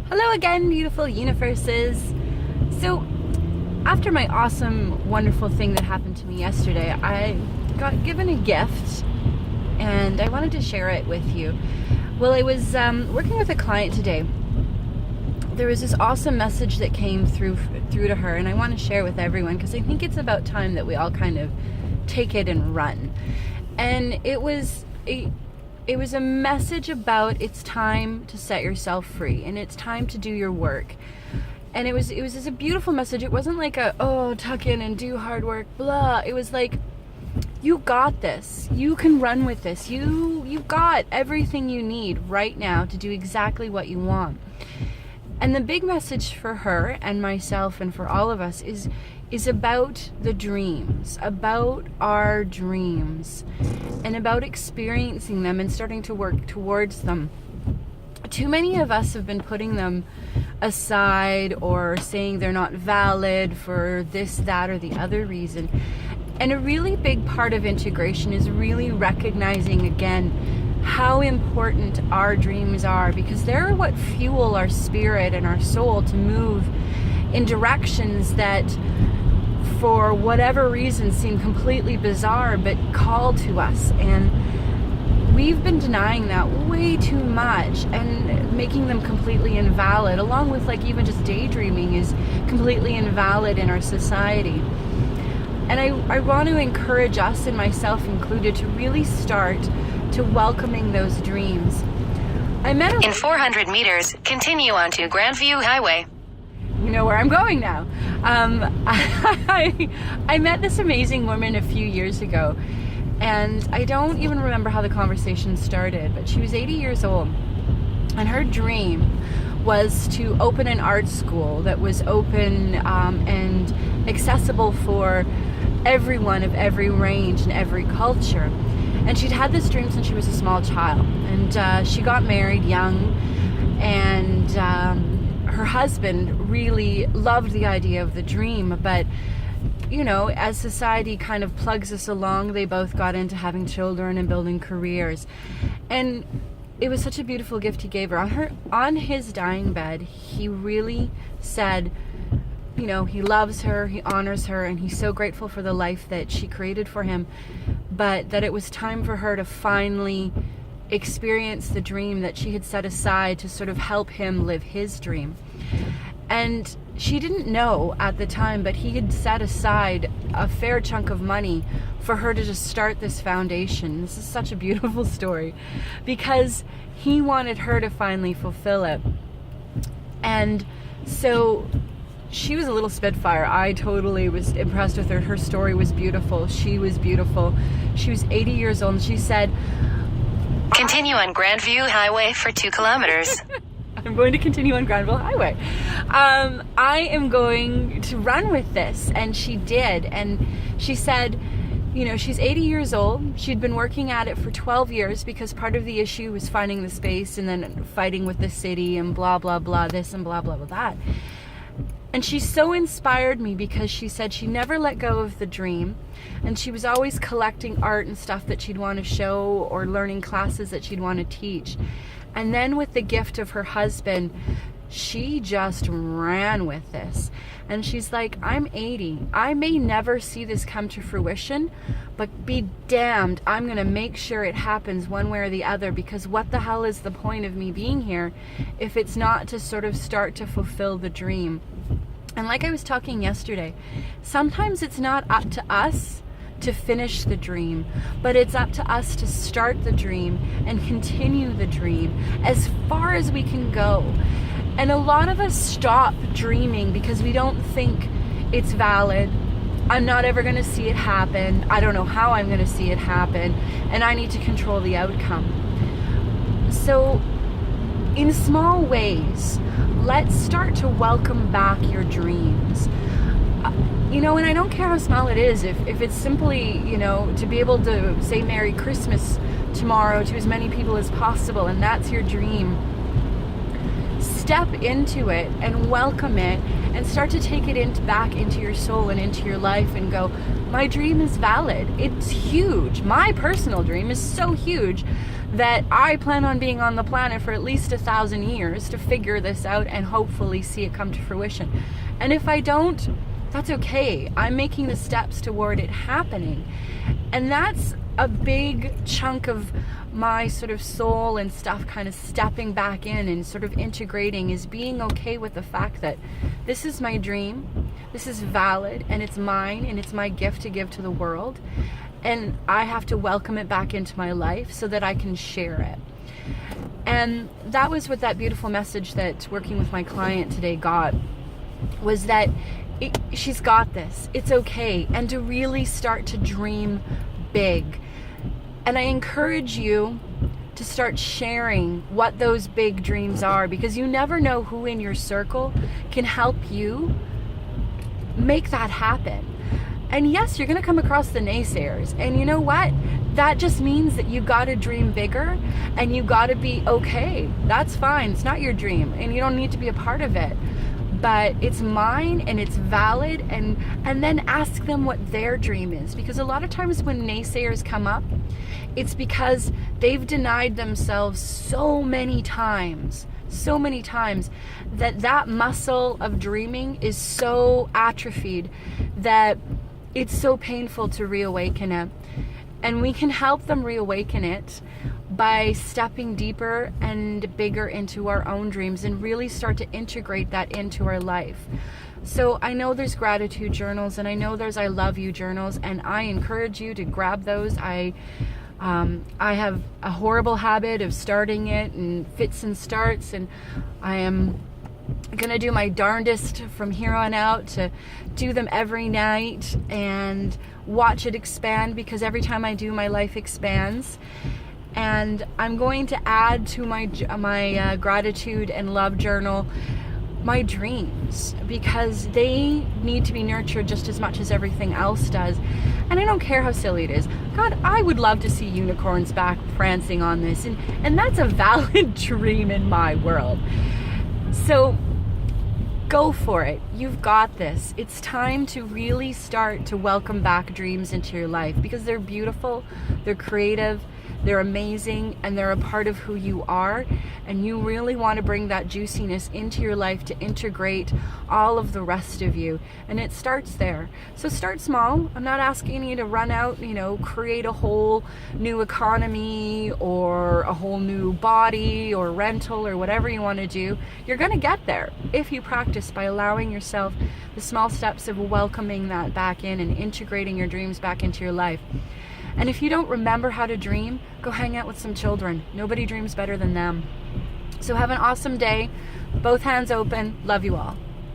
Hello again, beautiful universes. So, after my awesome, wonderful thing that happened to me yesterday, I got given a gift and I wanted to share it with you. Well, I was working with a client today. There was this awesome message that came through to her, and I want to share with everyone because I think it's about time that we all kind of take it and run. And it was a message about it's time to set yourself free and it's time to do your work. And it was just a beautiful message. It wasn't like tuck in and do hard work, blah. It was like, you got this. You can run with this. You've got everything you need right now to do exactly what you want. And the big message for her and myself and for all of us is about the dreams, about our dreams, and about experiencing them and starting to work towards them. Too many of us have been putting them aside or saying they're not valid for this, that, or the other reason. And a really big part of integration is really recognizing again how important our dreams are, because they're what fuel our spirit and our soul to move in directions that for whatever reason seem completely bizarre but call to us. And we've been denying that way too much and making them completely invalid, along with like even just daydreaming is completely invalid in our society. And I want to encourage us, and myself included, to really start to welcoming those dreams. In 400 meters, continue onto Grandview Highway. You know where I'm going now. I met this amazing woman a few years ago, and I don't even remember how the conversation started, but she was 80 years old, and her dream was to open an art school that was open and accessible for everyone of every range and every culture. And she'd had this dream since she was a small child, and she got married young, and her husband really loved the idea of the dream, but you know, as society kind of plugs us along, they both got into having children and building careers. And it was such a beautiful gift he gave her. On his dying bed, he really said, you know, he loves her, he honors her, and he's so grateful for the life that she created for him, but that it was time for her to finally experience the dream that she had set aside to sort of help him live his dream. And she didn't know at the time, but he had set aside a fair chunk of money for her to just start this foundation. This is such a beautiful story because he wanted her to finally fulfill it. And so she was a little spitfire. I totally was impressed with her. Her story was beautiful. She was beautiful. She was 80 years old, and she said, continue on Grandview Highway for 2 kilometers. I'm going to continue on Granville Highway. I am going to run with this. And she did. And she said, you know, she's 80 years old. She'd been working at it for 12 years because part of the issue was finding the space and then fighting with the city and blah, blah, blah, this and blah, blah, blah, that. And she so inspired me because she said she never let go of the dream, and she was always collecting art and stuff that she'd want to show or learning classes that she'd want to teach. And then with the gift of her husband, she just ran with this. And she's like, I'm 80. I may never see this come to fruition, but be damned, I'm going to make sure it happens one way or the other, because what the hell is the point of me being here if it's not to sort of start to fulfill the dream? And like I was talking yesterday, sometimes it's not up to us to finish the dream, but it's up to us to start the dream and continue the dream as far as we can go. And a lot of us stop dreaming because we don't think it's valid. I'm not ever going to see it happen. I don't know how I'm going to see it happen, and I need to control the outcome. So in small ways, let's start to welcome back your dreams. You know, and I don't care how small it is. If it's simply, you know, to be able to say Merry Christmas tomorrow to as many people as possible, and that's your dream, step into it and welcome it and start to take it back into your soul and into your life and go, my dream is valid. It's huge. My personal dream is so huge that I plan on being on the planet for at least 1,000 years to figure this out and hopefully see it come to fruition. And if I don't, that's okay. I'm making the steps toward it happening. And that's a big chunk of my sort of soul and stuff kind of stepping back in and sort of integrating, is being okay with the fact that this is my dream, this is valid, and it's mine, and it's my gift to give to the world, and I have to welcome it back into my life so that I can share it. And that was what that beautiful message that working with my client today got, was that she's got this, it's okay, and to really start to dream big. And I encourage you to start sharing what those big dreams are, because you never know who in your circle can help you make that happen. And yes, you're going to come across the naysayers, and you know what? That just means that you got to dream bigger, and you got to be okay. That's fine. It's not your dream, and you don't need to be a part of it. But it's mine, and it's valid, and then ask them what their dream is. Because a lot of times when naysayers come up, it's because they've denied themselves so many times, that muscle of dreaming is so atrophied that it's so painful to reawaken it. And we can help them reawaken it by stepping deeper and bigger into our own dreams and really start to integrate that into our life. So I know there's gratitude journals, and I know there's I love you journals, and I encourage you to grab those. I have a horrible habit of starting it in fits and starts, and I am gonna do my darndest from here on out to do them every night and watch it expand, because every time I do, my life expands. And I'm going to add to my gratitude and love journal my dreams, because they need to be nurtured just as much as everything else does. And I don't care how silly it is. God, I would love to see unicorns back prancing on this, and that's a valid dream in my world. So go for it. You've got this. It's time to really start to welcome back dreams into your life, because they're beautiful, they're creative, they're amazing, and they're a part of who you are. And you really want to bring that juiciness into your life to integrate all of the rest of you. And it starts there. So start small. I'm not asking you to run out, create a whole new economy or a whole new body or rental or whatever you want to do. You're going to get there if you practice by allowing yourself the small steps of welcoming that back in and integrating your dreams back into your life. And if you don't remember how to dream, go hang out with some children. Nobody dreams better than them. So have an awesome day. Both hands open. Love you all.